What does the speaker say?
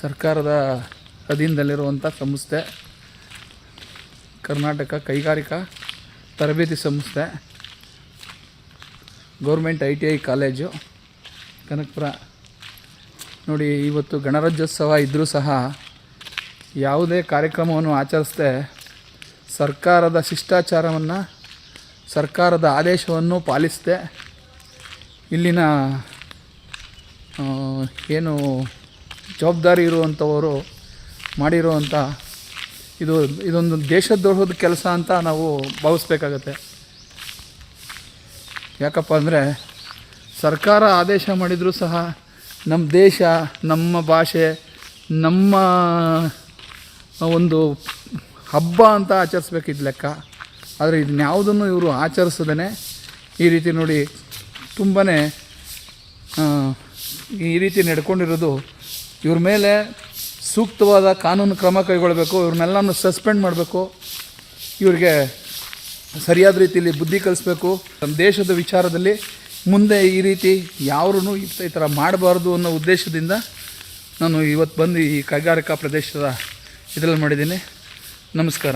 ಸರ್ಕಾರದ ಅಧೀನದಲ್ಲಿರುವಂಥ ಸಂಸ್ಥೆ ಕರ್ನಾಟಕ ಕೈಗಾರಿಕಾ ತರಬೇತಿ ಸಂಸ್ಥೆ, ಗೌರ್ಮೆಂಟ್ ITI ಕಾಲೇಜು ಕನಕಪುರ. ನೋಡಿ, ಇವತ್ತು ಗಣರಾಜ್ಯೋತ್ಸವ ಇದ್ದರೂ ಸಹ ಯಾವುದೇ ಕಾರ್ಯಕ್ರಮವನ್ನು ಆಚರಿಸದೆ ಸರ್ಕಾರದ ಶಿಷ್ಟಾಚಾರವನ್ನು, ಸರ್ಕಾರದ ಆದೇಶವನ್ನು ಪಾಲಿಸದೆ ಇಲ್ಲಿನ ಏನು ಜವಾಬ್ದಾರಿ ಇರುವಂಥವರು ಮಾಡಿರುವಂಥ ಇದೊಂದು ದೇಶದ್ರೋಹದ ಕೆಲಸ ಅಂತ ನಾವು ಭಾವಿಸ್ಬೇಕಾಗತ್ತೆ. ಯಾಕಪ್ಪ ಅಂದರೆ ಸರ್ಕಾರ ಆದೇಶ ಮಾಡಿದರೂ ಸಹ ನಮ್ಮ ದೇಶ, ನಮ್ಮ ಭಾಷೆ, ನಮ್ಮ ಒಂದು ಹಬ್ಬ ಅಂತ ಆಚರಿಸ್ಬೇಕಿದ್ದು ಲೆಕ್ಕ. ಆದರೆ ಇದನ್ಯಾವುದನ್ನು ಇವರು ಆಚರಿಸದೇ ಈ ರೀತಿ ನೋಡಿ ತುಂಬಾ ಈ ರೀತಿ ನಡ್ಕೊಂಡಿರೋದು. ಇವ್ರ ಮೇಲೆ ಸೂಕ್ತವಾದ ಕಾನೂನು ಕ್ರಮ ಕೈಗೊಳ್ಳಬೇಕು. ಇವ್ರನ್ನೆಲ್ಲನೂ ಸಸ್ಪೆಂಡ್ ಮಾಡಬೇಕು. ಇವ್ರಿಗೆ ಸರಿಯಾದ ರೀತಿಯಲ್ಲಿ ಬುದ್ಧಿ ಕಲಿಸ್ಬೇಕು. ನಮ್ಮ ದೇಶದ ವಿಚಾರದಲ್ಲಿ ಮುಂದೆ ಈ ರೀತಿ ಯಾರೂ ಈ ಥರ ಮಾಡಬಾರ್ದು ಅನ್ನೋ ಉದ್ದೇಶದಿಂದ ನಾನು ಇವತ್ತು ಬಂದು ಈ ಕೈಗಾರಿಕಾ ಪ್ರದೇಶದ ಇದರಲ್ಲಿ ಮಾಡಿದ್ದೀನಿ. ನಮಸ್ಕಾರ.